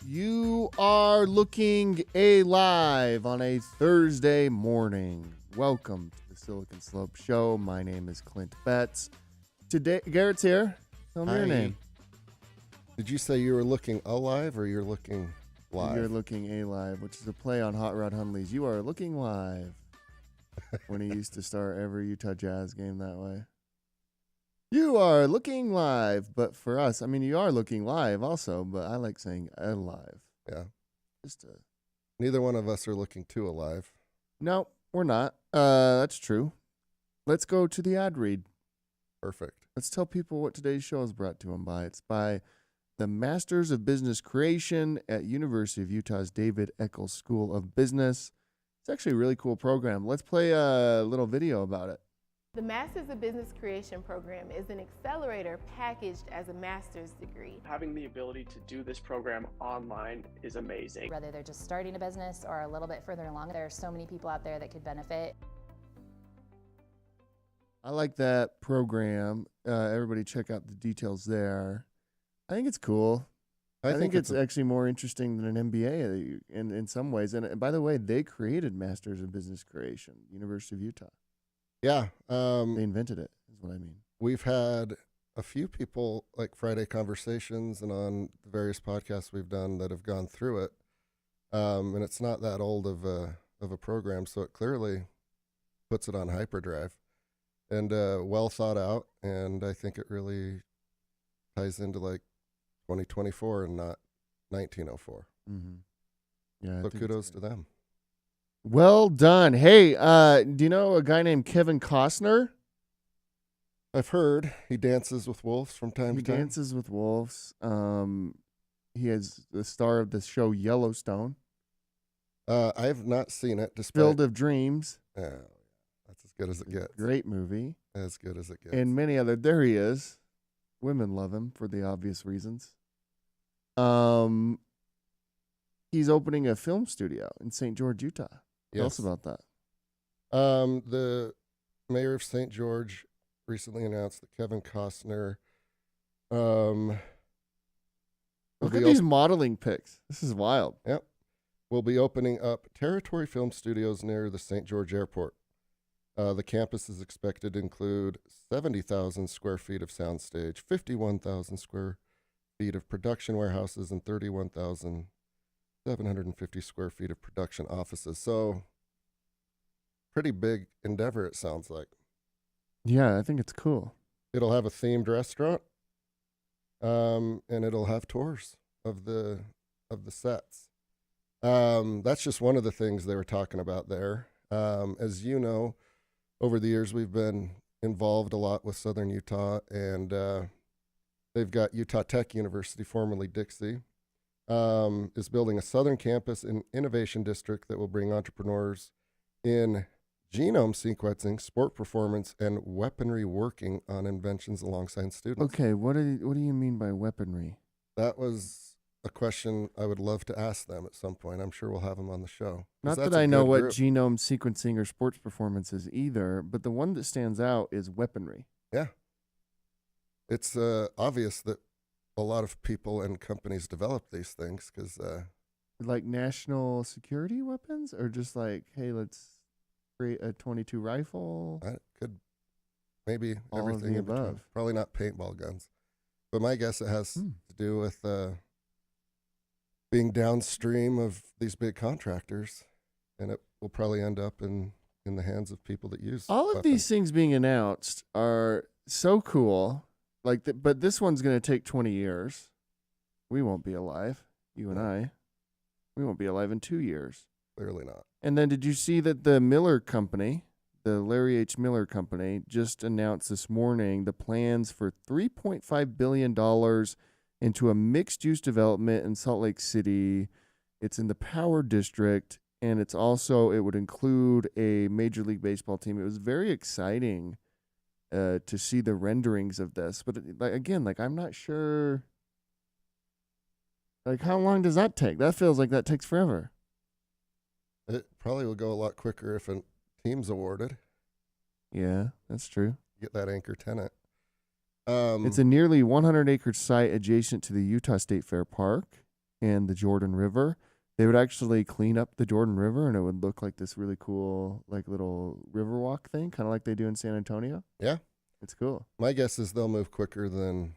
You are looking alive on a Thursday morning. Welcome to the Silicon Slope Show. My name is Clint Betts. Today, Garrett's here. Tell me your name. Did you say you were looking alive or you're looking live? You're looking alive, which is a play on Hot Rod Hundley's You Are Looking Live, when he used to start every Utah Jazz game that way. You are looking live, but for us, I mean, you are looking live also, but I like saying alive. Yeah. Just Neither one of us are looking too alive. No, we're not. That's true. Let's go to the ad read. Perfect. Let's tell people what today's show is brought to them by. It's by the Masters of Business Creation at University of Utah's David Eccles School of Business. It's actually a really cool program. Let's play a little video about it. The Masters of Business Creation program is an accelerator packaged as a master's degree. Having the ability to do this program online is amazing. Whether they're just starting a business or a little bit further along, there are so many people out there that could benefit. I like that program. Everybody check out the details there. I think it's cool. I think it's actually more interesting than an MBA in some ways. And by the way, they created Masters of Business Creation, University of Utah. Yeah. They invented it, is what I mean. We've had a few people, like Friday Conversations and on the various podcasts we've done, that have gone through it. And it's not that old of a program, so it clearly puts it on hyperdrive. And well thought out, and I think it really ties into like 2024 and not 1904. Mm-hmm. Yeah. So kudos to them. Well done. Hey, do you know a guy named Kevin Costner? I've heard he dances with wolves from time to time. He dances with wolves. He is the star of the show Yellowstone. I have not seen it. Field of Dreams. Yeah, that's as good as it gets. Great movie. As good as it gets. And many other. There he is. Women love him for the obvious reasons. He's opening a film studio in St. George, Utah. Tell us about that. The mayor of St. George recently announced that Kevin Costner. Look at these modeling pics. This is wild. Yep. Will be opening up Territory Film Studios near the St. George Airport. The campus is expected to include 70,000 square feet of soundstage, 51,000 square feet of production warehouses, and 31,750 square feet of production offices. So, pretty big endeavor, it sounds like. Yeah, I think it's cool. It'll have a themed restaurant, and it'll have tours of the sets. That's just one of the things they were talking about there. As you know, over the years, we've been involved a lot with Southern Utah, and they've got Utah Tech University, formerly Dixie, is building a southern campus and innovation district that will bring entrepreneurs in genome sequencing, sport performance, and weaponry working on inventions alongside students. Okay, what do you mean by weaponry? That was a question I would love to ask them at some point. I'm sure we'll have them on the show. Not that I know what genome sequencing or sports performance is either, but the one that stands out is weaponry. Yeah. It's obvious that a lot of people and companies develop these things because... like national security weapons, or just like, hey, let's create a .22 rifle? I could maybe all everything of the in above. between. Probably not paintball guns. But my guess it has to do with... being downstream of these big contractors, and it will probably end up in the hands of people that use all of these things being announced are so cool. But this one's going to take 20 years. We won't be alive, you and I. We won't be alive in 2 years. Clearly not. And then did you see that the Miller Company, the Larry H. Miller Company, just announced this morning the plans for $3.5 billion into a mixed-use development in Salt Lake City. It's in the Power District, and it would include a Major League Baseball team. It was very exciting to see the renderings of this. But I'm not sure. Like, how long does that take? That feels like that takes forever. It probably will go a lot quicker if a team's awarded. Yeah, that's true. Get that anchor tenant. It's a nearly 100-acre site adjacent to the Utah State Fair Park, and the Jordan River. They would actually clean up the Jordan River, and it would look like this really cool, like little river walk thing, kind of like they do in San Antonio. Yeah. It's cool. My guess is they'll move quicker than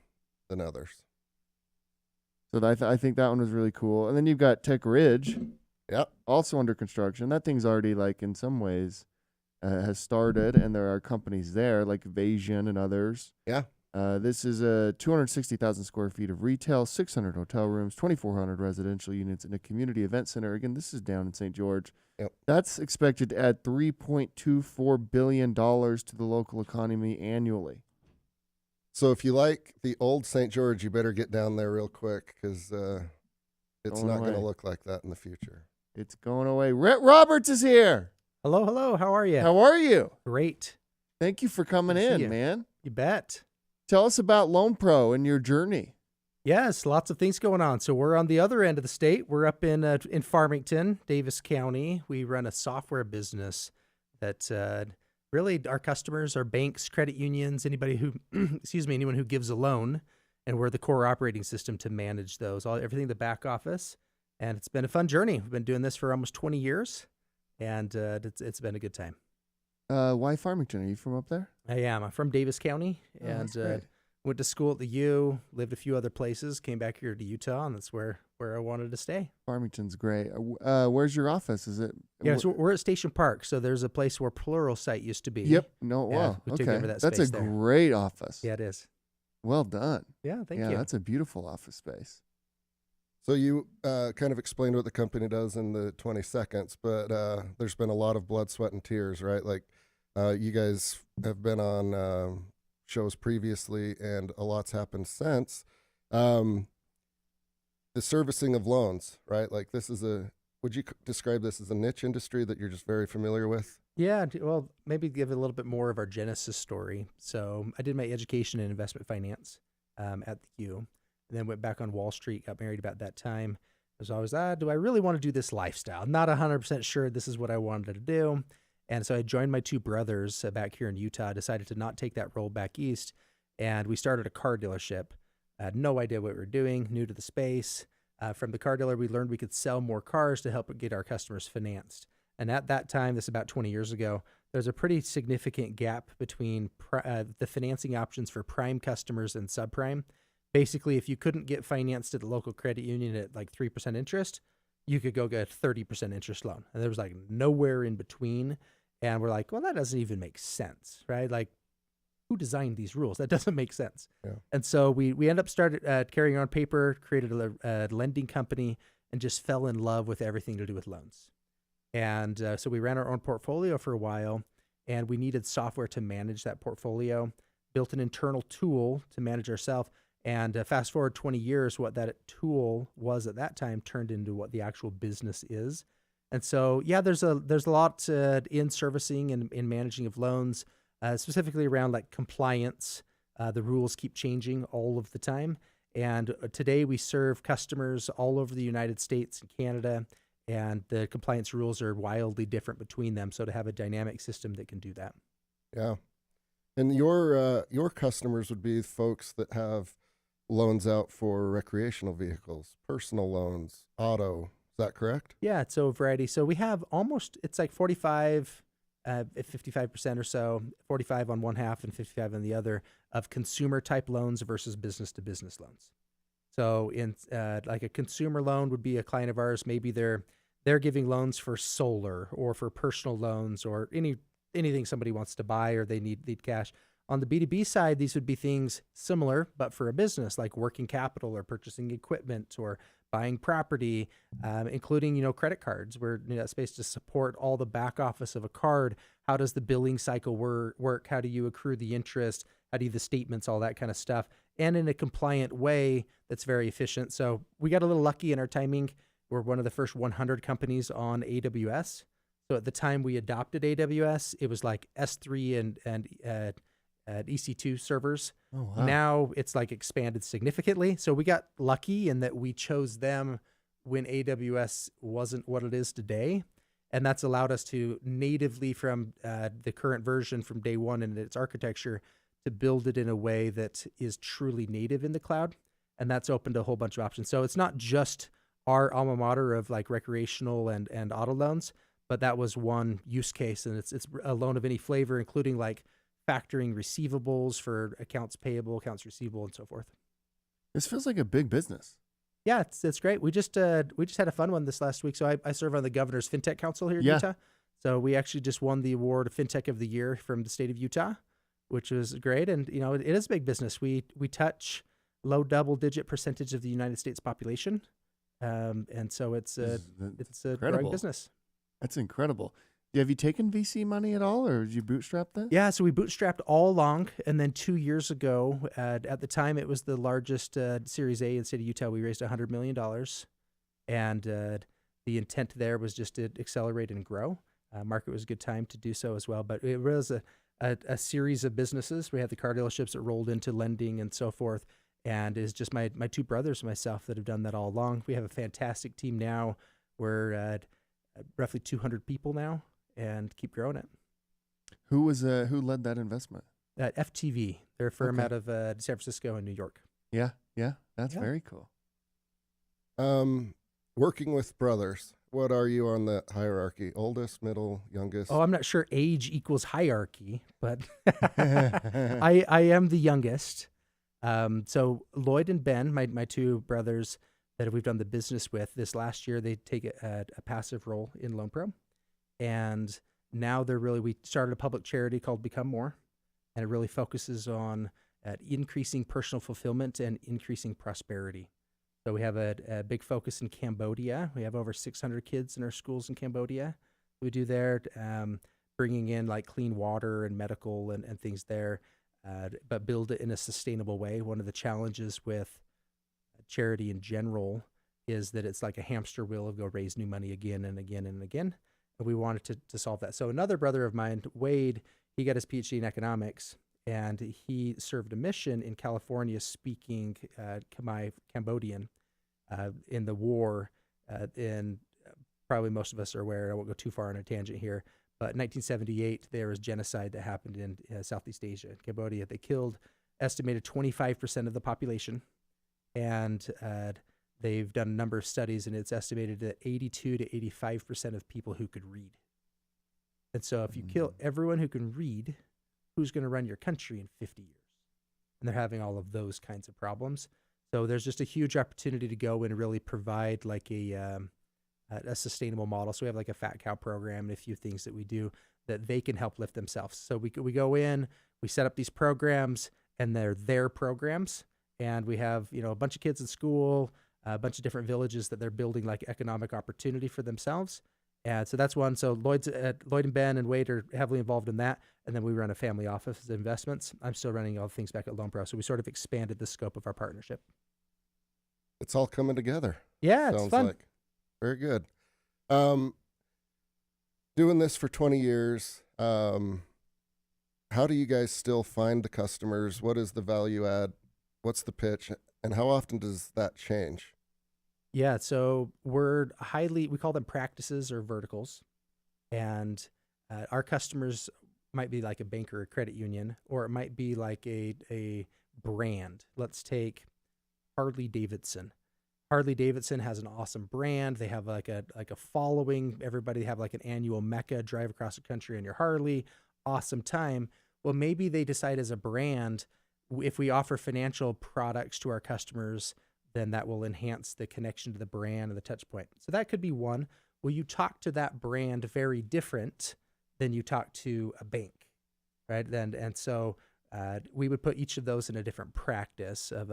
others. So I think that one was really cool. And then you've got Tech Ridge, Yep. also under construction. That thing's already, like, in some ways has started, and there are companies there like Vasion and others. Yeah. This is a 260,000 square feet of retail, 600 hotel rooms, 2,400 residential units, and a community event center. Again, this is down in St. George. Yep. That's expected to add $3.24 billion to the local economy annually. So if you like the old St. George, you better get down there real quick because it's Going not going to away. look like that in the future. It's going away. Rhett Roberts is here. Hello, hello. How are you? How are you? Great. Thank you for coming Good to see in, you. man. You bet. Tell us about LoanPro and your journey. Yes, lots of things going on. So we're on the other end of the state. We're up in Farmington, Davis County. We run a software business that really our customers are banks, credit unions, anybody who, anyone who gives a loan, and we're the core operating system to manage those, everything the back office. And it's been a fun journey. We've been doing this for almost 20 years, and it's been a good time. Why Farmington? Are you from up there? I am. I'm from Davis County, Oh, and that's great. went to school at the U, lived a few other places, came back here to Utah, and that's where I wanted to stay. Farmington's great. Where's your office? Is it? Yeah, so we're at Station Park, so there's a place where Pluralsight used to be. Yep. No. Yeah, Wow. we Okay. took over that That's a space there. great office. Yeah, it is. Well done. Yeah, thank yeah, you. that's a beautiful office space. So you kind of explained what the company does in the 20 seconds, but there's been a lot of blood, sweat, and tears, right? Like you guys have been on shows previously, and a lot's happened since. The servicing of loans, right? Like this is would you describe this as a niche industry that you're just very familiar with? Yeah, well, maybe give a little bit more of our genesis story. So I did my education in investment finance at the U, and then went back on Wall Street, got married about that time. I was always, do I really want to do this lifestyle? Not 100% sure this is what I wanted to do. And so I joined my two brothers back here in Utah, decided to not take that role back east, and we started a car dealership. I had no idea what we were doing, new to the space. From the car dealer, we learned we could sell more cars to help get our customers financed. And at that time, this is about 20 years ago, there's a pretty significant gap between the financing options for prime customers and subprime. Basically, if you couldn't get financed at the local credit union at like 3% interest, you could go get a 30% interest loan. And there was like nowhere in between. And we're like, well, that doesn't even make sense, right? Like, who designed these rules? That doesn't make sense. Yeah. And so we ended up started carrying on paper, created a lending company, and just fell in love with everything to do with loans. And so we ran our own portfolio for a while, and we needed software to manage that portfolio, built an internal tool to manage ourselves. And fast forward 20 years, what that tool was at that time turned into what the actual business is. And so, yeah, there's a lot in servicing and in managing of loans, specifically around like compliance. The rules keep changing all of the time. And today we serve customers all over the United States and Canada, and the compliance rules are wildly different between them. So to have a dynamic system that can do that. Yeah. And your customers would be folks that have loans out for recreational vehicles, personal loans, auto. Is that correct? Yeah, it's a variety. So we have it's like 55% or so, 45 on one half and 55 on the other of consumer type loans versus business to business loans. So in like a consumer loan would be a client of ours. Maybe they're giving loans for solar or for personal loans or anything somebody wants to buy or they need cash. On the B2B side, these would be things similar, but for a business like working capital or purchasing equipment or buying property, including, credit cards. We're in that space to support all the back office of a card. How does the billing cycle work? How do you accrue the interest? How do you the statements, all that kind of stuff, and in a compliant way that's very efficient. So we got a little lucky in our timing. We're one of the first 100 companies on AWS. So at the time we adopted AWS, it was like S3 and EC2 servers. Oh, wow. Now it's like expanded significantly. So we got lucky in that we chose them when AWS wasn't what it is today. And that's allowed us to natively from the current version from day one in its architecture to build it in a way that is truly native in the cloud. And that's opened a whole bunch of options. So it's not just our alma mater of like recreational and auto loans, but that was one use case, and it's a loan of any flavor, including like factoring receivables for accounts payable, accounts receivable, and so forth. This feels like a big business. Yeah, it's great. We just had a fun one this last week. So I serve on the governor's FinTech Council here in Utah. So we actually just won the award of FinTech of the Year from the state of Utah, which was great. And you know, it is a big business. We touch low double-digit percentage of the United States population, and so it's a growing business. That's incredible. Have you taken VC money at all, or did you bootstrap that? Yeah, so we bootstrapped all along, and then 2 years ago, at the time it was the largest Series A in the state of Utah. We raised $100 million, and the intent there was just to accelerate and grow. Market was a good time to do so as well, but it was a series of businesses. We had the car dealerships that rolled into lending and so forth, and it's just my two brothers and myself that have done that all along. We have a fantastic team now. We're at roughly 200 people now, and keep growing it. Who led that investment? FTV. They're a firm out of San Francisco and New York. Yeah, that's very cool. Working with brothers, what are you on the hierarchy? Oldest, middle, youngest? Oh, I'm not sure age equals hierarchy, but I am the youngest. So Lloyd and Ben, my two brothers that we've done the business with, this last year they take a passive role in LoanPro. And now we started a public charity called Become More, and it really focuses on increasing personal fulfillment and increasing prosperity. So we have a big focus in Cambodia. We have over 600 kids in our schools in Cambodia. We do there, bringing in like clean water and medical and things there, but build it in a sustainable way. One of the challenges with charity in general is that it's like a hamster wheel of go raise new money again and again and again. And we wanted to solve that. So another brother of mine, Wade, he got his PhD in economics, and he served a mission in California speaking Khmer Cambodian in the war. And probably most of us are aware, I won't go too far on a tangent here, but 1978, there was genocide that happened in Southeast Asia, Cambodia. They killed estimated 25% of the population, and they've done a number of studies, and it's estimated that 82 to 85% of people who could read. And so if you kill everyone who can read, who's going to run your country in 50 years? And they're having all of those kinds of problems. So there's just a huge opportunity to go and really provide like a sustainable model. So we have like a fat cow program and a few things that we do that they can help lift themselves. So we go in, we set up these programs, and they're their programs. And we have, a bunch of kids in school, a bunch of different villages that they're building like economic opportunity for themselves. And so that's one. So Lloyd and Ben and Wade are heavily involved in that. And then we run a family office of investments. I'm still running all the things back at LoanPro. So we sort of expanded the scope of our partnership. It's all coming together. Yeah, it's fun. Like. Very good. Doing this for 20 years, how do you guys still find the customers? What is the value add? What's the pitch? And how often does that change? Yeah, so we call them practices or verticals. And our customers might be like a bank or a credit union, or it might be like a brand. Let's take Harley Davidson. Harley Davidson has an awesome brand. They have like a following. Everybody have like an annual Mecca, drive across the country on your Harley. Awesome time. Well, maybe they decide as a brand, if we offer financial products to our customers, then that will enhance the connection to the brand and the touch point. So that could be one. Well, you talk to that brand very different than you talk to a bank, right? And so we would put each of those in a different practice of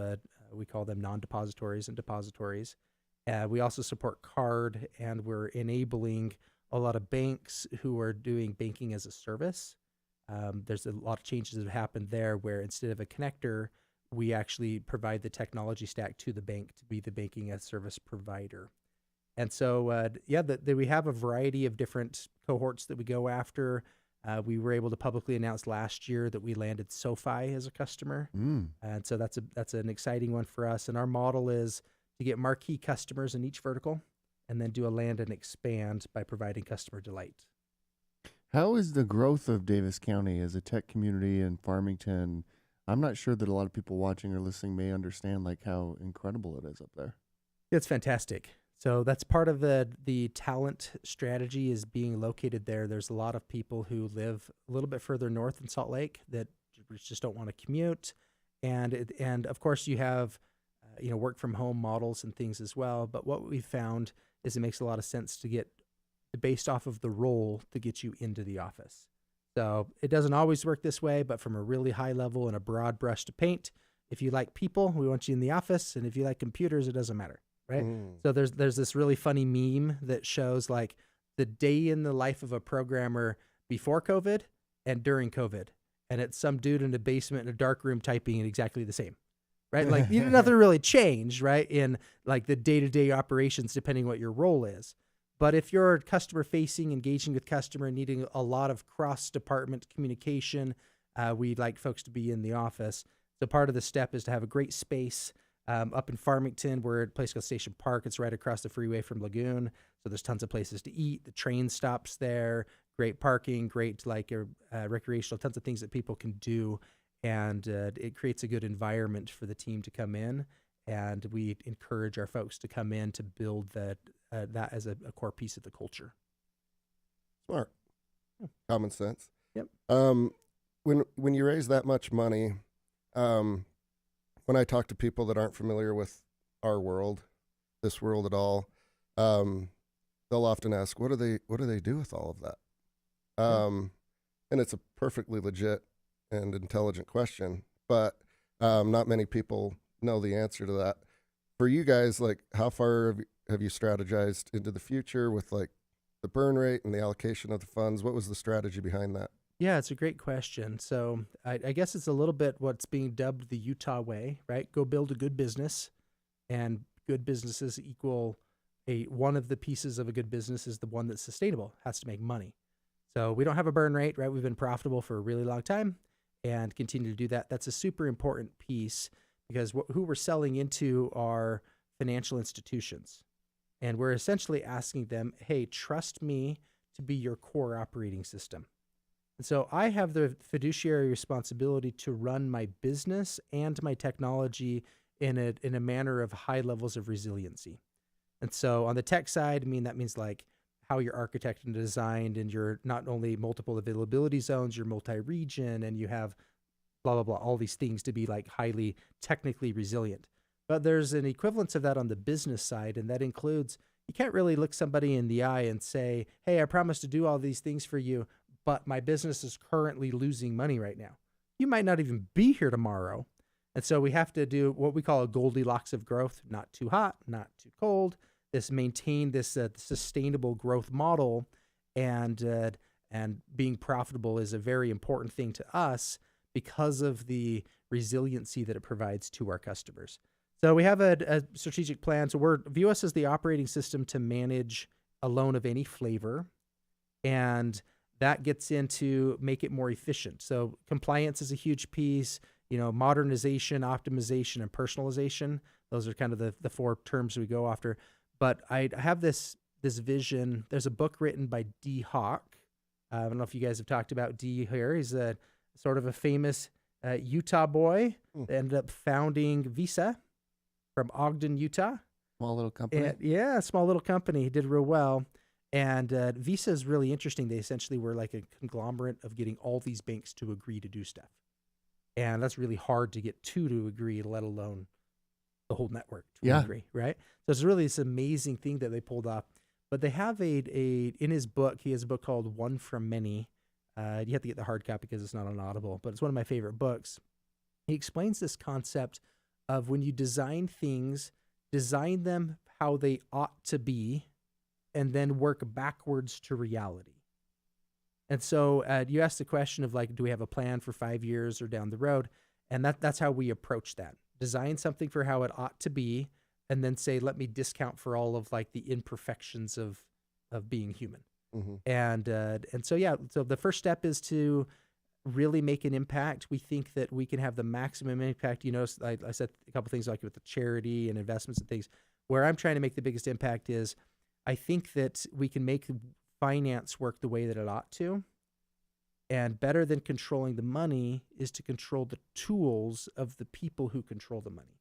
we call them non-depositories and depositories. We also support card, and we're enabling a lot of banks who are doing banking as a service. There's a lot of changes that have happened there where instead of a connector, we actually provide the technology stack to the bank to be the banking as service provider. And so, we have a variety of different cohorts that we go after. We were able to publicly announce last year that we landed SoFi as a customer. And so that's an exciting one for us. And our model is to get marquee customers in each vertical and then do a land and expand by providing customer delight. How is the growth of Davis County as a tech community in Farmington? I'm not sure that a lot of people watching or listening may understand like how incredible it is up there. It's fantastic. So that's part of the talent strategy is being located there. There's a lot of people who live a little bit further north in Salt Lake that just don't want to commute, and of course you have work from home models and things as well. But what we found is it makes a lot of sense to get based off of the role to get you into the office. So it doesn't always work this way, but from a really high level and a broad brush to paint, if you like people, we want you in the office, and if you like computers, it doesn't matter. Right. So there's this really funny meme that shows like the day in the life of a programmer before COVID and during COVID. And it's some dude in a basement in a dark room typing in exactly the same. Right. Like nothing really changed, right, in like the day-to-day operations, depending what your role is. But if you're customer facing, engaging with customer, needing a lot of cross-department communication, we'd like folks to be in the office. So part of the step is to have a great space. Up in Farmington, we're at a place called Station Park. It's right across the freeway from Lagoon. So there's tons of places to eat. The train stops there. Great parking, great recreational, tons of things that people can do. And it creates a good environment for the team to come in. And we encourage our folks to come in to build that as a core piece of the culture. Smart. Common sense. Yep. When you raise that much money, when I talk to people that aren't familiar with our world, this world at all, they'll often ask, what do they do with all of that? And it's a perfectly legit and intelligent question, but not many people know the answer to that. For you guys, like, how far have you strategized into the future with like the burn rate and the allocation of the funds? What was the strategy behind that? Yeah, it's a great question. So I guess it's a little bit what's being dubbed the Utah way, right? Go build a good business, and good businesses equal one of the pieces of a good business is the one that's sustainable, has to make money. So we don't have a burn rate, right? We've been profitable for a really long time and continue to do that. That's a super important piece because who we're selling into are financial institutions. And we're essentially asking them, hey, trust me to be your core operating system. And so I have the fiduciary responsibility to run my business and my technology in a manner of high levels of resiliency. And so on the tech side, that means like how you're architected and designed, and you're not only multiple availability zones, you're multi-region, and you have blah, blah, blah, all these things to be like highly technically resilient. But there's an equivalence of that on the business side, and that includes you can't really look somebody in the eye and say, hey, I promise to do all these things for you, but my business is currently losing money right now. You might not even be here tomorrow. And so we have to do what we call a Goldilocks of growth, not too hot, not too cold, maintain this sustainable growth model. And being profitable is a very important thing to us because of the resiliency that it provides to our customers. So we have a strategic plan. So view us as the operating system to manage a loan of any flavor. And that gets into make it more efficient. So compliance is a huge piece, modernization, optimization, and personalization. Those are kind of the four terms we go after. But I have this vision. There's a book written by D. Hawk. I don't know if you guys have talked about D here. He's a sort of a famous Utah boy that ended up founding Visa from Ogden, Utah. Small little company. Small little company. He did real well. And Visa is really interesting. They essentially were like a conglomerate of getting all these banks to agree to do stuff. And that's really hard to get to agree, let alone the whole network to agree, right? So it's really this amazing thing that they pulled off. But they have in his book, he has a book called One from Many. You have to get the hard copy because it's not on Audible, but it's one of my favorite books. He explains this concept of when you design things, design them how they ought to be, and then work backwards to reality. And so you asked the question of like, do we have a plan for 5 years or down the road? And that's how we approach that. Design something for how it ought to be, and then say, let me discount for all of like the imperfections of being human. Mm-hmm. And so the first step is to really make an impact. We think that we can have the maximum impact. I said a couple things like with the charity and investments and things. Where I'm trying to make the biggest impact is I think that we can make finance work the way that it ought to. And better than controlling the money is to control the tools of the people who control the money.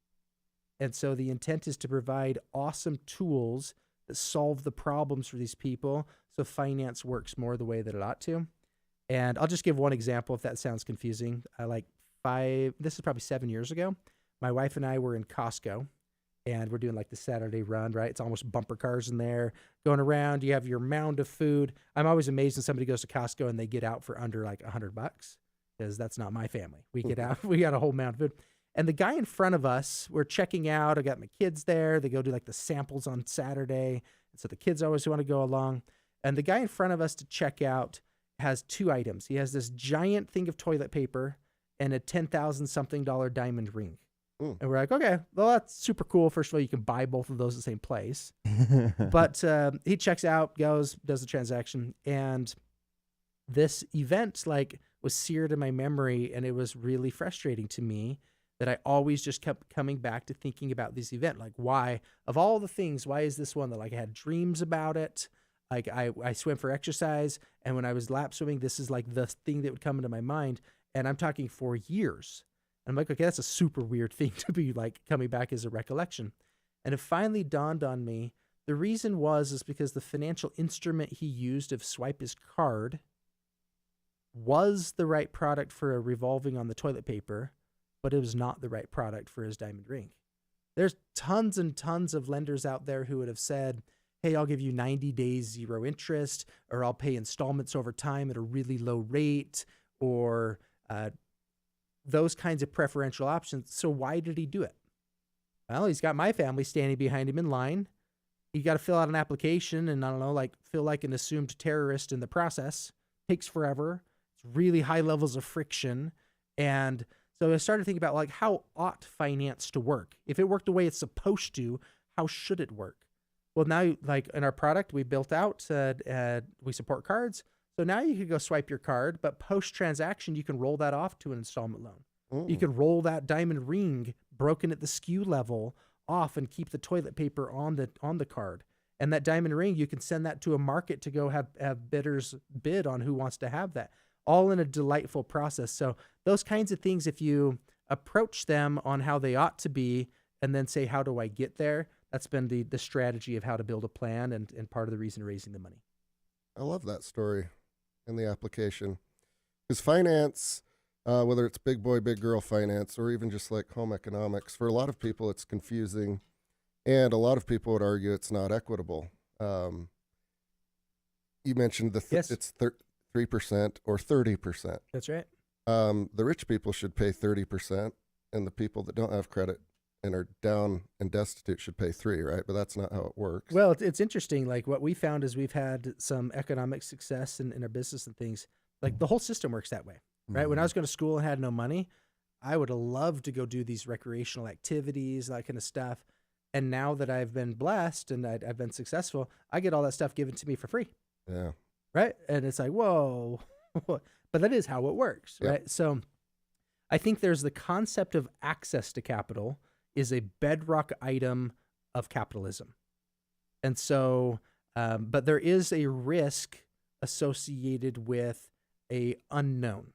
And so the intent is to provide awesome tools that solve the problems for these people so finance works more the way that it ought to. And I'll just give one example if that sounds confusing. This is probably 7 years ago. My wife and I were in Costco, and we're doing like the Saturday run, right? It's almost bumper cars in there going around. You have your mound of food. I'm always amazed when somebody goes to Costco and they get out for under like $100, because that's not my family. We get out, we got a whole mound of food. And the guy in front of us, we're checking out. I got my kids there. They go do like the samples on Saturday. And so the kids always want to go along. And the guy in front of us to check out has 2 items. He has this giant thing of toilet paper and a $10,000 something diamond ring. And we're like, okay, well, that's super cool. First of all, you can buy both of those at the same place. But he checks out, goes, does the transaction. And this event like was seared in my memory, and it was really frustrating to me that I always just kept coming back to thinking about this event. Like, why, of all the things, why is this one that like I had dreams about it? Like I swim for exercise, and when I was lap swimming, this is like the thing that would come into my mind. And I'm talking for years. And I'm like, okay, that's a super weird thing to be like coming back as a recollection. And it finally dawned on me. The reason is because the financial instrument he used of swipe his card was the right product for revolving on the toilet paper, but it was not the right product for his diamond ring. There's tons and tons of lenders out there who would have said, hey, I'll give you 90 days, 0 interest, or I'll pay installments over time at a really low rate, or those kinds of preferential options. So why did he do it? Well, he's got my family standing behind him in line. You got to fill out an application and, I don't know, like feel like an assumed terrorist in the process. Takes forever. It's really high levels of friction. And so I started thinking about like, how ought finance to work? If it worked the way it's supposed to, how should it work? Well, now, like in our product we built out, we support cards. So now you could go swipe your card, but post-transaction, you can roll that off to an installment loan. You can roll that diamond ring broken at the SKU level off and keep the toilet paper on the card. And that diamond ring, you can send that to a market to go have bidders bid on who wants to have that, all in a delightful process. So those kinds of things, if you approach them on how they ought to be and then say, how do I get there? That's been the strategy of how to build a plan and part of the reason raising the money. I love that story in the application, because finance, whether it's big boy, big girl finance, or even just like home economics, for a lot of people it's confusing, and a lot of people would argue it's not equitable. You mentioned Yes. It's 3% or 30%. That's right. The rich people should pay 30%, and the people that don't have credit and are down and destitute should pay 3%, right? But that's not how it works. Well, it's interesting. Like what we found is we've had some economic success in our business and things. Like the whole system works that way, right? When I was going to school and had no money, I would have loved to go do these recreational activities, that kind of stuff. And now that I've been blessed and I've been successful, I get all that stuff given to me for free. Yeah. Right. And it's like, whoa, but that is how it works. Yep. Right. So I think there's the concept of access to capital is a bedrock item of capitalism. And so, but there is a risk associated with a unknown.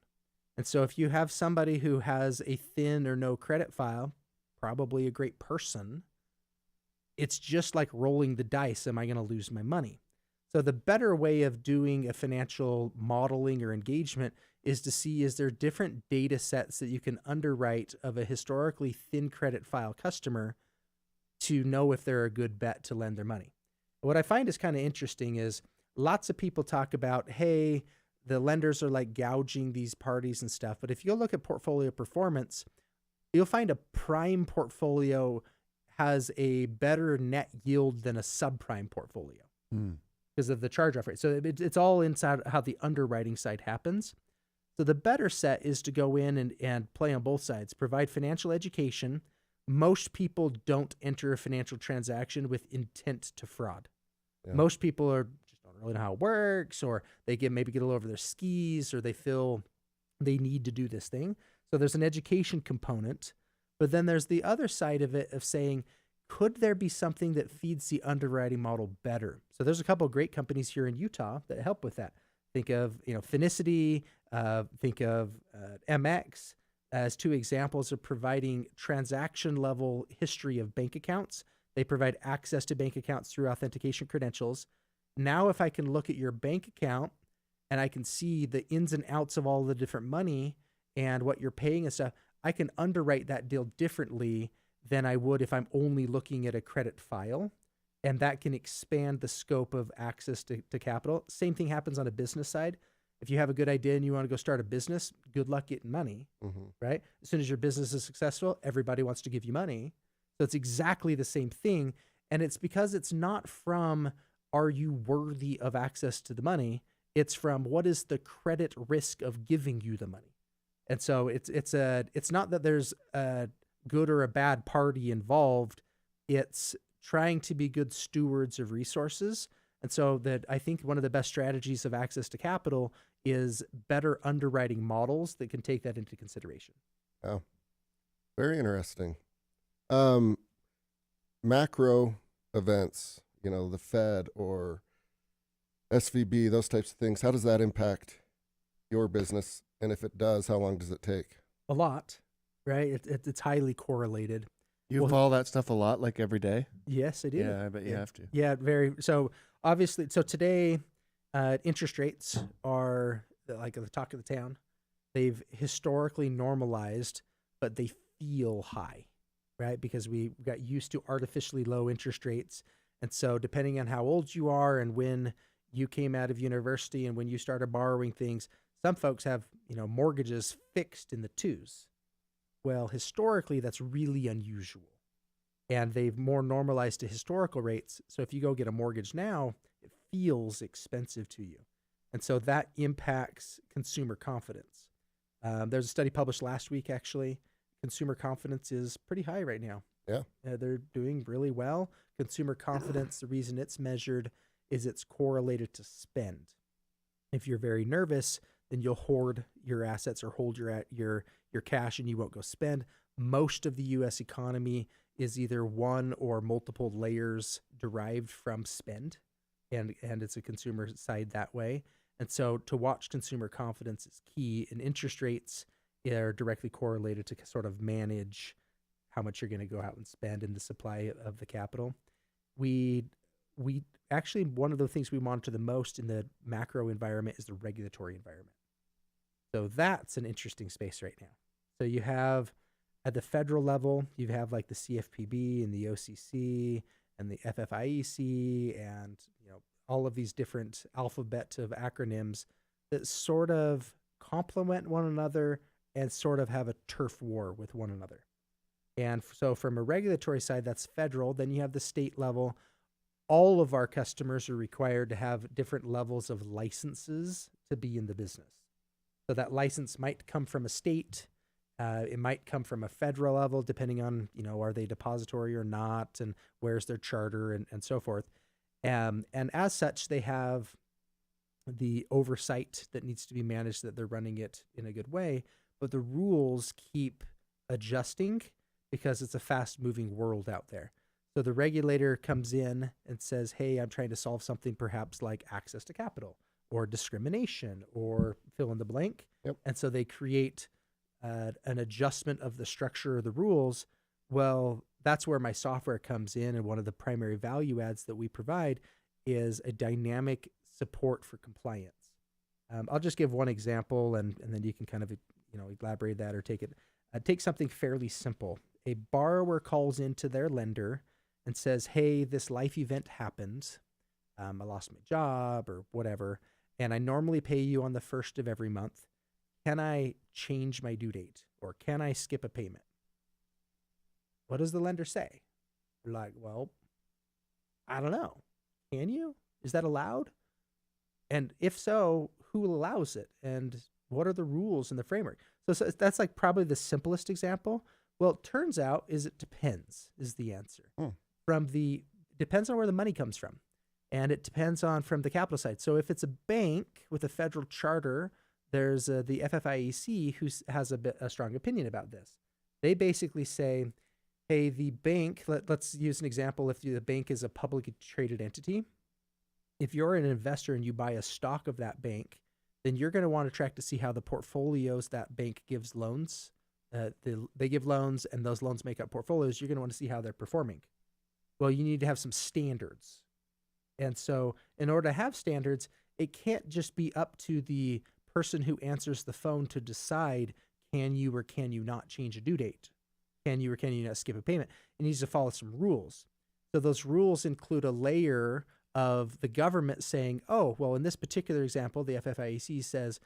And so if you have somebody who has a thin or no credit file, probably a great person, it's just like rolling the dice. Am I going to lose my money? So the better way of doing a financial modeling or engagement is to see, is there different data sets that you can underwrite of a historically thin credit file customer to know if they're a good bet to lend their money. What I find is kind of interesting is lots of people talk about, hey, the lenders are like gouging these parties and stuff. But if you look at portfolio performance, you'll find a prime portfolio has a better net yield than a subprime portfolio because of the charge-off rate. So it's all inside how the underwriting side happens. So the better set is to go in and play on both sides, provide financial education. Most people don't enter a financial transaction with intent to fraud. Yeah. Most people just don't really know how it works, or they maybe get a little over their skis, or they feel they need to do this thing. So there's an education component, but then there's the other side of it of saying, could there be something that feeds the underwriting model better? So there's a couple of great companies here in Utah that help with that. Think of, Finicity, think of MX. as two examples of providing transaction level history of bank accounts. They provide access to bank accounts through authentication credentials. Now, if I can look at your bank account and I can see the ins and outs of all the different money and what you're paying and stuff, I can underwrite that deal differently than I would if I'm only looking at a credit file. And that can expand the scope of access to capital. Same thing happens on a business side. If you have a good idea and you want to go start a business, good luck getting money, right? As soon as your business is successful, everybody wants to give you money. So it's exactly the same thing. And it's because it's not from, are you worthy of access to the money? It's from, what is the credit risk of giving you the money? And so it's not that there's a good or a bad party involved. It's trying to be good stewards of resources. And so that I think one of the best strategies of access to capital is better underwriting models that can take that into consideration. Oh, very interesting. Macro events, the Fed or SVB, those types of things, how does that impact your business? And if it does, how long does it take? A lot, right? It's highly correlated. You follow that stuff a lot, like every day? Yes, I do. Yeah, I bet you have to. Yeah, very. So obviously, today, interest rates are like the talk of the town. They've historically normalized, but they feel high, right? Because we got used to artificially low interest rates. And so depending on how old you are and when you came out of university and when you started borrowing things, some folks have, mortgages fixed in the 2s. Well, historically, that's really unusual. And they've more normalized to historical rates. So if you go get a mortgage now, it feels expensive to you. And so that impacts consumer confidence. There's a study published last week, actually. Consumer confidence is pretty high right now. Yeah. They're doing really well. Consumer confidence, the reason it's measured is it's correlated to spend. If you're very nervous, then you'll hoard your assets or hold your cash and you won't go spend. Most of the U.S. economy is either one or multiple layers derived from spend, and it's a consumer side that way. And so to watch consumer confidence is key, and interest rates are directly correlated to sort of manage how much you're going to go out and spend in the supply of the capital. We actually, one of the things we monitor the most in the macro environment is the regulatory environment. So that's an interesting space right now. So you have at the federal level, you have like the CFPB and the OCC and the FFIEC and all of these different alphabet of acronyms that sort of complement one another and sort of have a turf war with one another. And so from a regulatory side, that's federal. Then you have the state level. All of our customers are required to have different levels of licenses to be in the business. So that license might come from a state. It might come from a federal level, depending on, are they depository or not, and where's their charter and so forth. And as such, they have the oversight that needs to be managed, that they're running it in a good way. But the rules keep adjusting because it's a fast-moving world out there. So the regulator comes in and says, hey, I'm trying to solve something perhaps like access to capital or discrimination or fill in the blank. Yep. And so they create an adjustment of the structure of the rules. Well, that's where my software comes in. And one of the primary value adds that we provide is a dynamic support for compliance. I'll just give one example and then you can kind of, elaborate that or take it. Take something fairly simple. A borrower calls into their lender and says, hey, this life event happened. I lost my job or whatever, and I normally pay you on the 1st of every month. Can I change my due date or can I skip a payment? What does the lender say? They're like, well, I don't know. Can you? Is that allowed? And if so, who allows it? And what are the rules and the framework? So that's like probably the simplest example. Well, it turns out it depends is the answer. Depends on where the money comes from. And it depends on from the capital side. So if it's a bank with a federal charter, there's the FFIEC who has a strong opinion about this. They basically say, hey, the bank, let's use an example. If the bank is a publicly traded entity, if you're an investor and you buy a stock of that bank, then you're going to want to track to see how the portfolios that bank gives loans they give loans, and those loans make up portfolios. You're going to want to see how they're performing. Well, you need to have some standards. And so in order to have standards, it can't just be up to the person who answers the phone to decide, can you or can you not change a due date? Can you or can you not skip a payment? It needs to follow some rules. So those rules include a layer of the government saying, oh, well, in this particular example, the FFIEC says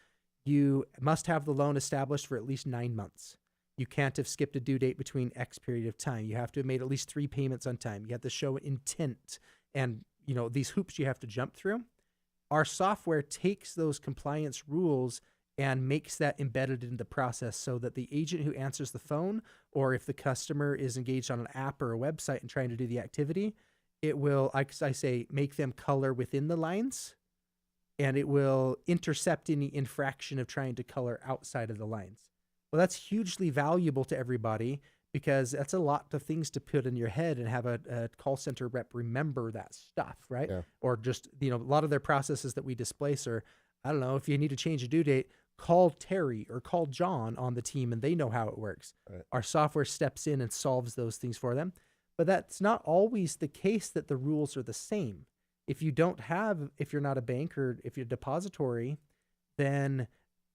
you must have the loan established for at least 9 months. You can't have skipped a due date between X period of time. You have to have made at least 3 payments on time. You have to show intent and, these hoops you have to jump through. Our software takes those compliance rules and makes that embedded in the process so that the agent who answers the phone, or if the customer is engaged on an app or a website and trying to do the activity, it will, I say, make them color within the lines, and it will intercept any infraction of trying to color outside of the lines. Well, that's hugely valuable to everybody because that's a lot of things to put in your head and have a call center rep remember that stuff, right? Yeah. Or just, a lot of their processes that we displace are, I don't know, if you need to change a due date, call Terry or call John on the team and they know how it works. Right. Our software steps in and solves those things for them. But that's not always the case that the rules are the same. If you're not a bank or if you're a depository, then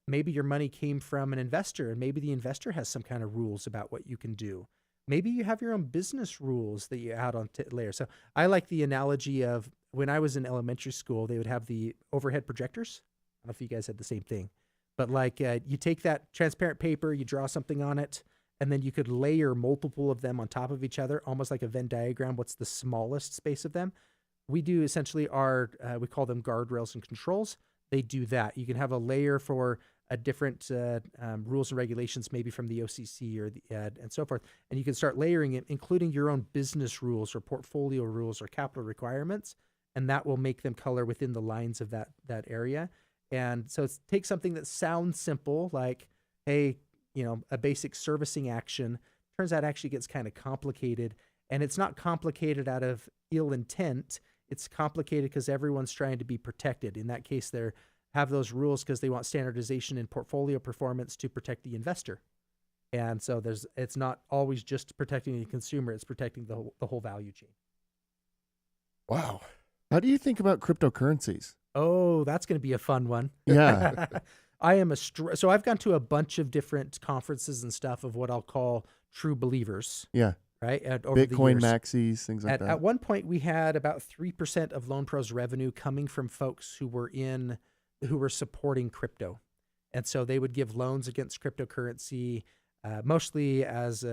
maybe your money came from an investor and maybe the investor has some kind of rules about what you can do. Maybe you have your own business rules that you add on layer. So I like the analogy of when I was in elementary school, they would have the overhead projectors. I don't know if you guys had the same thing, but you take that transparent paper, you draw something on it, and then you could layer multiple of them on top of each other, almost like a Venn diagram. What's the smallest space of them? We do essentially we call them guardrails and controls. They do that. You can have a layer for a different rules and regulations, maybe from the OCC or and so forth. And you can start layering it, including your own business rules or portfolio rules or capital requirements. And that will make them color within the lines of that area. And so take something that sounds simple, like, hey, a basic servicing action. Turns out actually gets kind of complicated. And it's not complicated out of ill intent. It's complicated because everyone's trying to be protected. In that case, they have those rules because they want standardization in portfolio performance to protect the investor. And so it's not always just protecting the consumer. It's protecting the whole value chain. Wow. How do you think about cryptocurrencies? Oh, that's going to be a fun one. Yeah. I am so I've gone to a bunch of different conferences and stuff of what I'll call true believers. Yeah. Right. Over Bitcoin the years. maxis, things like that. At one point, we had about 3% of LoanPro's revenue coming from folks who were supporting crypto. And so they would give loans against cryptocurrency, mostly as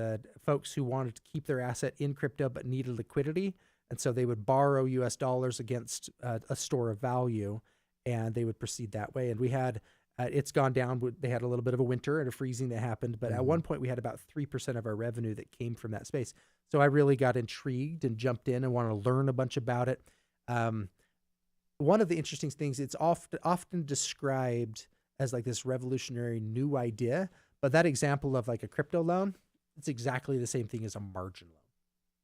folks who wanted to keep their asset in crypto but needed liquidity. And so they would borrow US dollars against a store of value, and they would proceed that way. And we had, it's gone down. They had a little bit of a winter and a freezing that happened. But at one point, we had about 3% of our revenue that came from that space. So I really got intrigued and jumped in and wanted to learn a bunch about it. One of the interesting things, it's often described as like this revolutionary new idea. But that example of like a crypto loan, it's exactly the same thing as a margin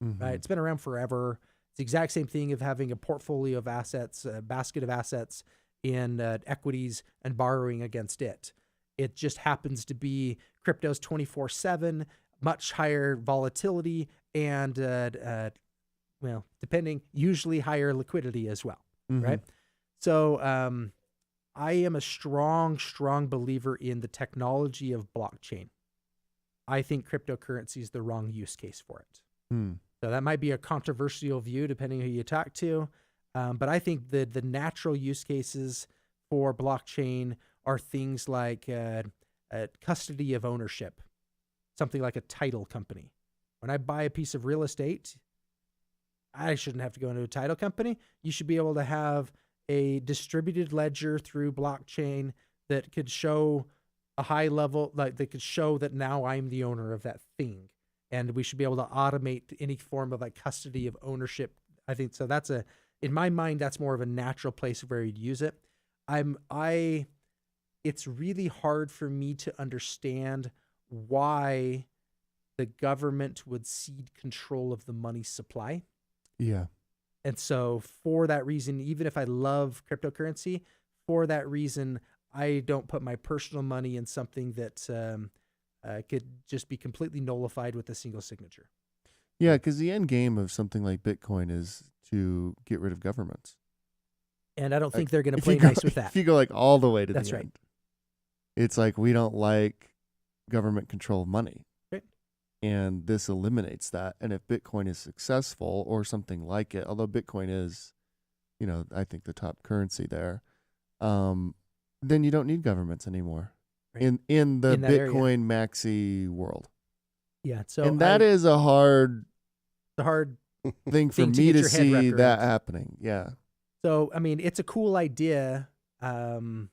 loan. Right? It's been around forever. It's the exact same thing of having a portfolio of assets, a basket of assets in equities and borrowing against it. It just happens to be crypto's 24/7, much higher volatility, and usually higher liquidity as well, right? So I am a strong believer in the technology of blockchain. I think cryptocurrency is the wrong use case for it. So that might be a controversial view depending who you talk to. But I think the natural use cases for blockchain are things like custody of ownership, something like a title company. When I buy a piece of real estate, I shouldn't have to go into a title company. You should be able to have a distributed ledger through blockchain that could show a high level, like they could show that now I'm the owner of that thing. And we should be able to automate any form of like custody of ownership. I think so. In my mind, that's more of a natural place where you'd use it. It's really hard for me to understand why the government would cede control of the money supply. Yeah. And so for that reason, even if I love cryptocurrency, for that reason, I don't put my personal money in something that could just be completely nullified with a single signature. Yeah, because the end game of something like Bitcoin is to get rid of governments. And I don't think Like, they're going to if play you go- nice with that. If you go like all the way to That's the right. end, it's like we don't like government control of money. Right. And this eliminates that. And if Bitcoin is successful or something like it, although Bitcoin is, I think the top currency there, then you don't need governments anymore Right. in the In that area. Bitcoin maxi world. Yeah. So And that is a hard the hard. thing for Thing to me get to your head see wrapped that around. happening. Yeah. So I mean, it's a cool idea, and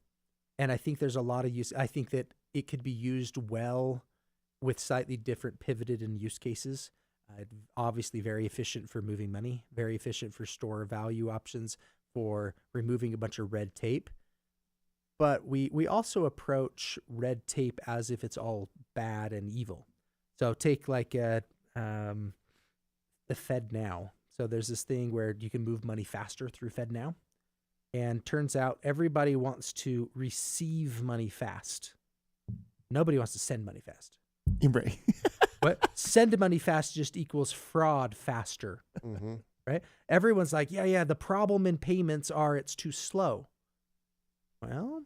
I think there's a lot of use. I think that it could be used well with slightly different pivoted and use cases. Obviously, very efficient for moving money, very efficient for store value options, for removing a bunch of red tape. But we also approach red tape as if it's all bad and evil. So take like the FedNow. So there's this thing where you can move money faster through FedNow. And turns out everybody wants to receive money fast. Nobody wants to send money fast. Right. But send money fast just equals fraud faster, Mm-hmm. right? Everyone's like, yeah, the problem in payments are it's too slow. Well,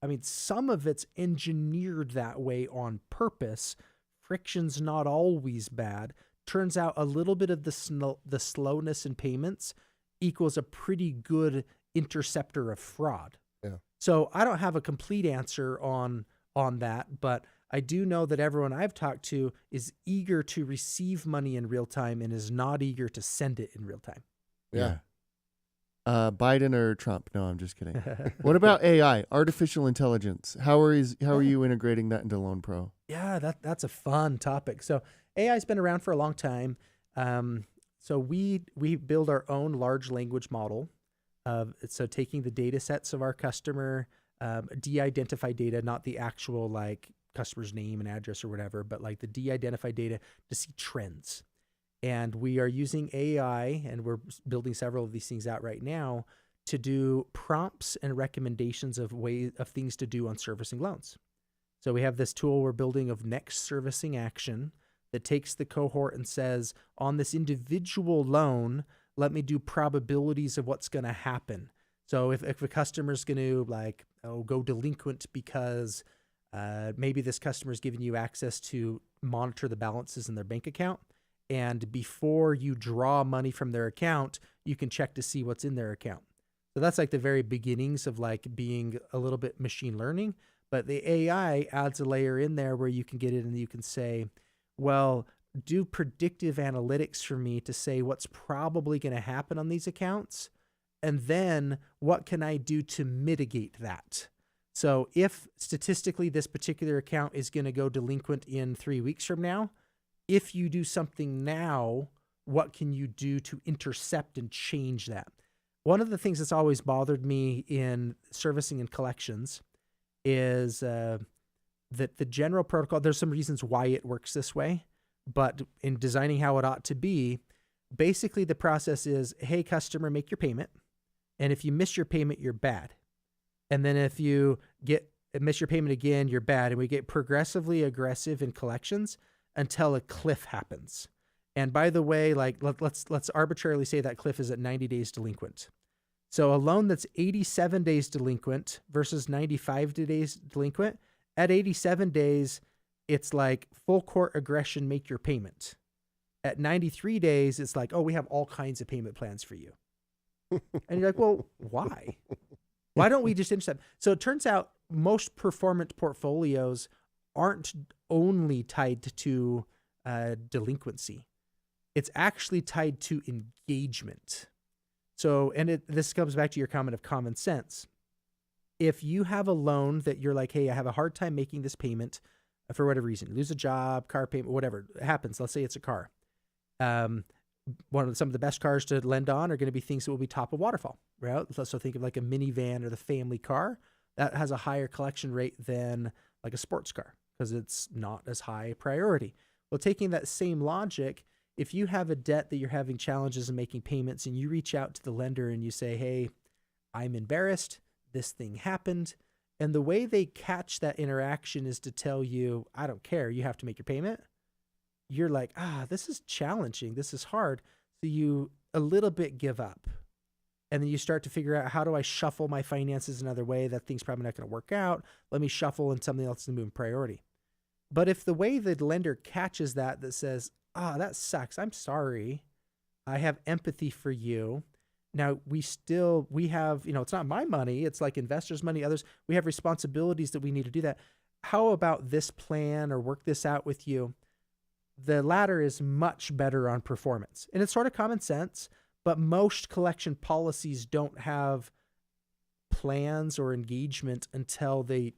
I mean, some of it's engineered that way on purpose. Friction's not always bad. Turns out a little bit of the slowness in payments equals a pretty good interceptor of fraud. Yeah. So I don't have a complete answer on that, but I do know that everyone I've talked to is eager to receive money in real time and is not eager to send it in real time. Yeah. Biden or Trump? No, I'm just kidding. What about AI, artificial intelligence? How are you integrating that into LoanPro? Yeah, that's a fun topic. So AI's been around for a long time. So we build our own large language model. So taking the data sets of our customer, de-identified data, not the actual like customer's name and address or whatever, but like the de-identified data to see trends. And we are using AI, and we're building several of these things out right now to do prompts and recommendations of things to do on servicing loans. So we have this tool we're building of next servicing action that takes the cohort and says, on this individual loan, let me do probabilities of what's going to happen. So if a customer's going to go delinquent because maybe this customer's giving you access to monitor the balances in their bank account, and before you draw money from their account, you can check to see what's in their account. So that's like the very beginnings of like being a little bit machine learning. But the AI adds a layer in there where you can get it and you can say, well, do predictive analytics for me to say what's probably going to happen on these accounts. And then what can I do to mitigate that? So if statistically this particular account is going to go delinquent in 3 weeks from now, if you do something now, what can you do to intercept and change that? One of the things that's always bothered me in servicing and collections is that the general protocol, there's some reasons why it works this way, but in designing how it ought to be, basically the process is, hey, customer, make your payment. And if you miss your payment, you're bad. And then if you miss your payment again, you're bad. And we get progressively aggressive in collections until a cliff happens. And by the way, like let's arbitrarily say that cliff is at 90 days delinquent. So a loan that's 87 days delinquent versus 95 days delinquent, at 87 days, it's like full court aggression, make your payment. At 93 days, it's like, oh, we have all kinds of payment plans for you. And you're like, well, why? Why don't we just intercept? So it turns out most performant portfolios aren't only tied to delinquency. It's actually tied to engagement. So, and this comes back to your comment of common sense. If you have a loan that you're like, hey, I have a hard time making this payment for whatever reason, lose a job, car payment, whatever happens. Let's say it's a car. Some of the best cars to lend on are going to be things that will be top of waterfall, right? So think of like a minivan or the family car that has a higher collection rate than like a sports car because it's not as high priority. Well, taking that same logic, if you have a debt that you're having challenges in making payments and you reach out to the lender and you say, hey, I'm embarrassed, this thing happened, And the way they catch that interaction is to tell you, I don't care, you have to make your payment. You're like, this is challenging. This is hard. So you a little bit give up. And then you start to figure out, how do I shuffle my finances another way? That thing's probably not going to work out. Let me shuffle in something else to move in priority. But if the way the lender catches that says, that sucks, I'm sorry, I have empathy for you. Now we have, it's not my money. It's like investors' money, others. We have responsibilities that we need to do that. How about this plan or work this out with you? The latter is much better on performance. And it's sort of common sense, but most collection policies don't have plans or engagement until they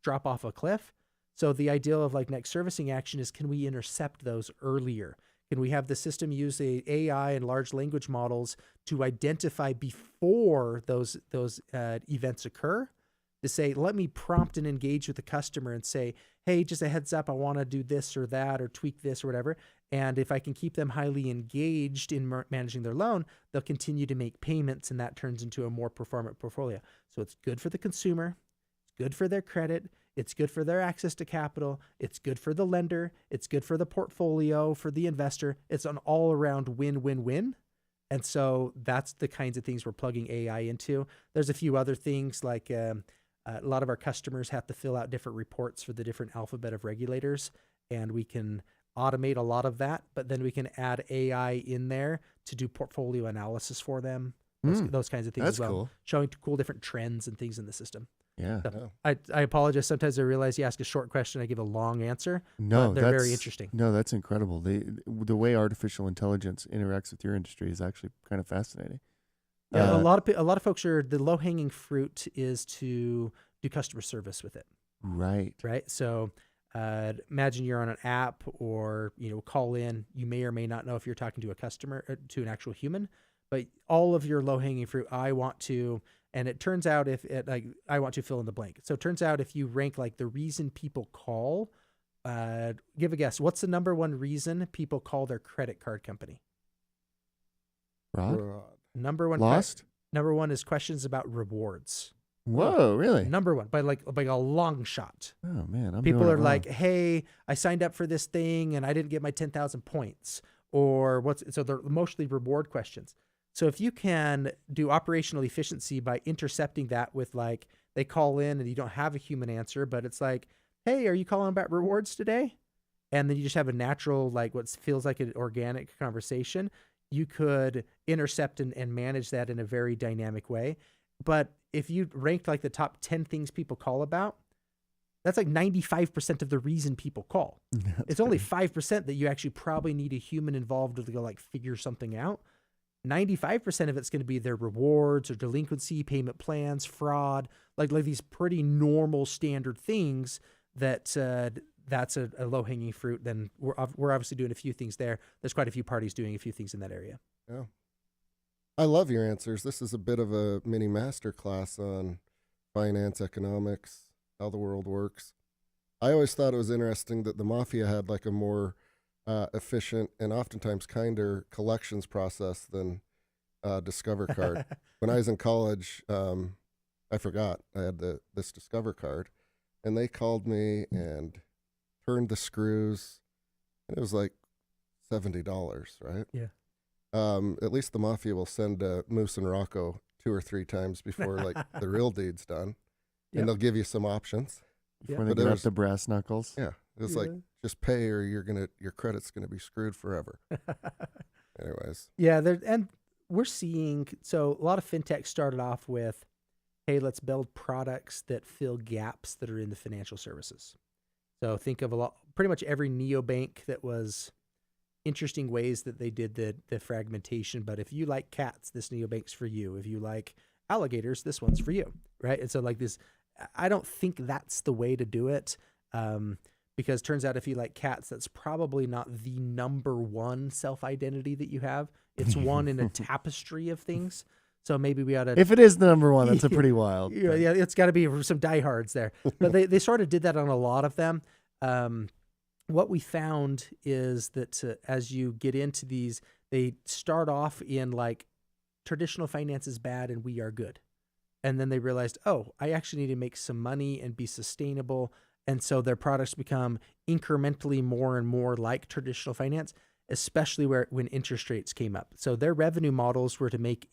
drop off a cliff. So the ideal of like next servicing action is, can we intercept those earlier? Can we have the system use the AI and large language models to identify before those events occur? To say, let me prompt and engage with the customer and say, hey, just a heads up, I want to do this or that or tweak this or whatever. And if I can keep them highly engaged in managing their loan, they'll continue to make payments, and that turns into a more performant portfolio. So it's good for the consumer, it's good for their credit, it's good for their access to capital, it's good for the lender, it's good for the portfolio, for the investor. It's an all-around win-win-win. And so that's the kinds of things we're plugging AI into. There's a few other things like a lot of our customers have to fill out different reports for the different alphabet of regulators, and we can automate a lot of that, but then we can add AI in there to do portfolio analysis for them, those kinds of things That's as well, cool. showing cool different trends and things in the system. Yeah. So I apologize. Sometimes I realize you ask a short question, I give a long answer. No, but they're very interesting. No, that's incredible. The way artificial intelligence interacts with your industry is actually kind of fascinating. Yeah, a lot of folks the low hanging fruit is to do customer service with it. Right. So imagine you're on an app or call in. You may or may not know if you're talking to a customer, to an actual human, but all of your low hanging fruit, I want to. And it turns out I want to fill in the blank. So it turns out if you rank like the reason people call, give a guess. What's the number one reason people call their credit card company? Rod? Number one. Lost? Number one is questions about rewards. Whoa, really? Number one by a long shot. Oh man, People doing it are wrong. like, hey, I signed up for this thing and I didn't get my 10,000 points, or so they're mostly reward questions. So if you can do operational efficiency by intercepting that with like, they call in and you don't have a human answer, but it's like, hey, are you calling about rewards today? And then you just have a natural, like what feels like an organic conversation. You could intercept and manage that in a very dynamic way. But if you ranked like the top 10 things people call about, that's like 95% of the reason people call. It's only 5% that you actually probably need a human involved to go like figure something out. 95% of it's going to be their rewards or delinquency, payment plans, fraud, like these pretty normal standard things that that's a low-hanging fruit. Then we're obviously doing a few things there. There's quite a few parties doing a few things in that area. Yeah. I love your answers. This is a bit of a mini master class on finance, economics, how the world works. I always thought it was interesting that the mafia had like a more efficient and oftentimes kinder collections process than Discover card. When I was in college, I forgot I had this Discover card, and they called me and turned the screws, and it was like $70, right? Yeah. At least the mafia will send Moose and Rocco 2 or 3 times before like the real deed's done, Yep. and they'll give you some options. Before But they get there out was- the brass knuckles. Yeah, it was like just pay or your credit's gonna be screwed forever. Anyways, Yeah, and we're seeing, so a lot of fintech started off with, hey, let's build products that fill gaps that are in the financial services. So think of pretty much every neobank that was interesting ways that they did the fragmentation. But if you like cats, this neobank's for you. If you like alligators, this one's for you, right? And so like this, I don't think that's the way to do it. Because it turns out if you like cats, that's probably not the number one self-identity that you have. It's one in a tapestry of things. So maybe we ought to... If it is the number one, that's a pretty wild. Yeah, it's got to be some diehards there. But they sort of did that on a lot of them. What we found is that as you get into these, they start off in like traditional finance is bad and we are good. And then they realized, oh, I actually need to make some money and be sustainable. And so their products become incrementally more and more like traditional finance, especially when interest rates came up. So their revenue models were to make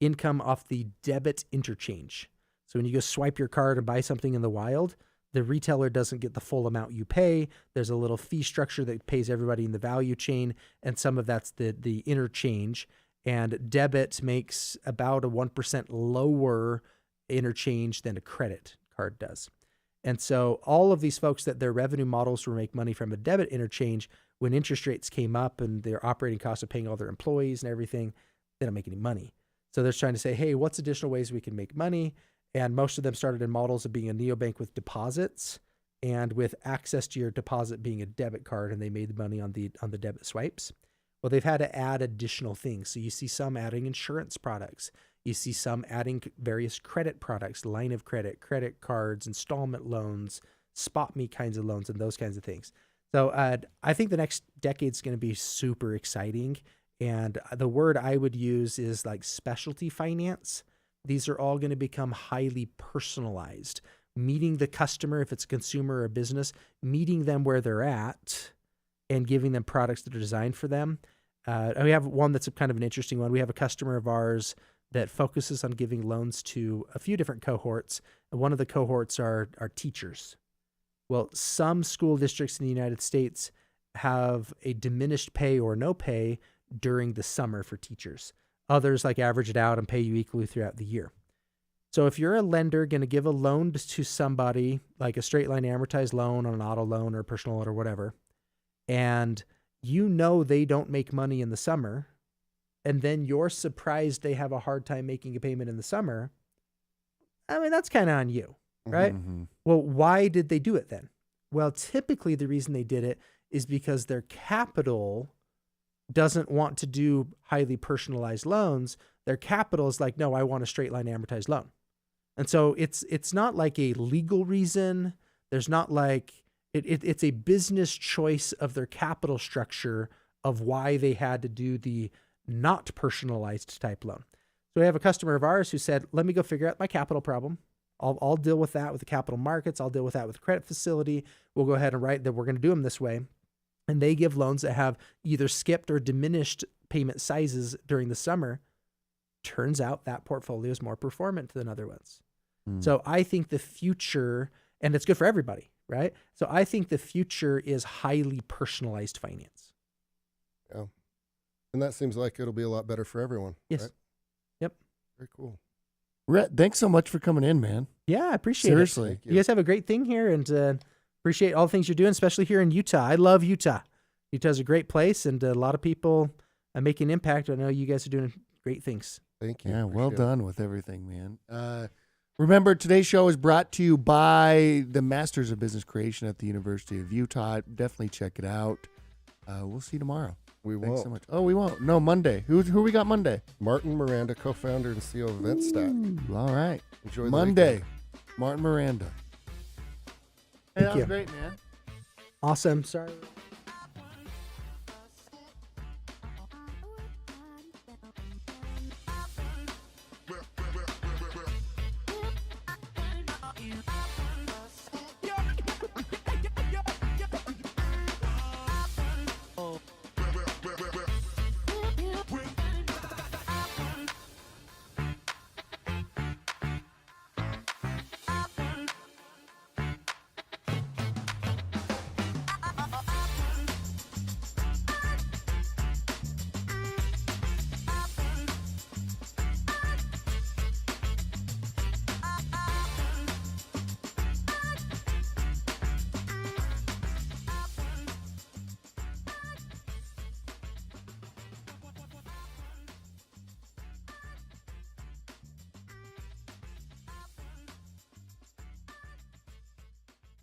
income off the debit interchange. So when you go swipe your card and buy something in the wild, the retailer doesn't get the full amount you pay. There's a little fee structure that pays everybody in the value chain, and some of that's the interchange. And debit makes about a 1% lower interchange than a credit card does. And so all of these folks that their revenue models were make money from a debit interchange, when interest rates came up and their operating costs of paying all their employees and everything, they don't make any money. So they're trying to say, hey, what's additional ways we can make money? And most of them started in models of being a neobank with deposits and with access to your deposit being a debit card, and they made money on the debit swipes. Well, they've had to add additional things. So you see some adding insurance products. You see some adding various credit products, line of credit, credit cards, installment loans, spot me kinds of loans, and those kinds of things. So I think the next decade is going to be super exciting. And the word I would use is like specialty finance. These are all going to become highly personalized, meeting the customer, if it's a consumer or a business, meeting them where they're at and giving them products that are designed for them. And we have one that's kind of an interesting one. We have a customer of ours that focuses on giving loans to a few different cohorts. And one of the cohorts are teachers. Well, some school districts in the United States have a diminished pay or no pay during the summer for teachers. Others like average it out and pay you equally throughout the year. So if you're a lender going to give a loan to somebody, like a straight line amortized loan on an auto loan or personal loan or whatever, and you know they don't make money in the summer, and then you're surprised they have a hard time making a payment in the summer, I mean, that's kind of on you, right? Mm-hmm. Well, why did they do it then? Well, typically the reason they did it is because their capital doesn't want to do highly personalized loans. Their capital is like, no, I want a straight line amortized loan. And so it's not like a legal reason. There's not like, it's a business choice of their capital structure of why they had to do the not personalized type loan. So we have a customer of ours who said, let me go figure out my capital problem. I'll deal with that with the capital markets. I'll deal with that with the credit facility. We'll go ahead and write that we're going to do them this way. And they give loans that have either skipped or diminished payment sizes during the summer. Turns out that portfolio is more performant than other ones. So I think the future, and it's good for everybody, right? So I think the future is highly personalized finance. Yeah. And that seems like it'll be a lot better for everyone. Yes. Right? Yep. Very cool. Rhett, thanks so much for coming in, man. Yeah, I appreciate Seriously. it. You guys have a great thing here, and appreciate all the things you're doing, especially here in Utah. I love Utah. Utah's a great place, and a lot of people are making impact. I know you guys are doing great things. Thank you. Yeah, well Appreciate it. done with everything, man. Remember, today's show is brought to you by the Masters of Business Creation at the University of Utah. Definitely check it out. We'll see you tomorrow. We Thanks won't. so much. Oh, we won't. No, Monday. Who we got Monday? Martin Miranda, co-founder and CEO of EventStack. Ooh, all right. Enjoy the Monday. weekend. Martin Miranda. Hey, Thank that was you. great, man. Awesome. Sorry.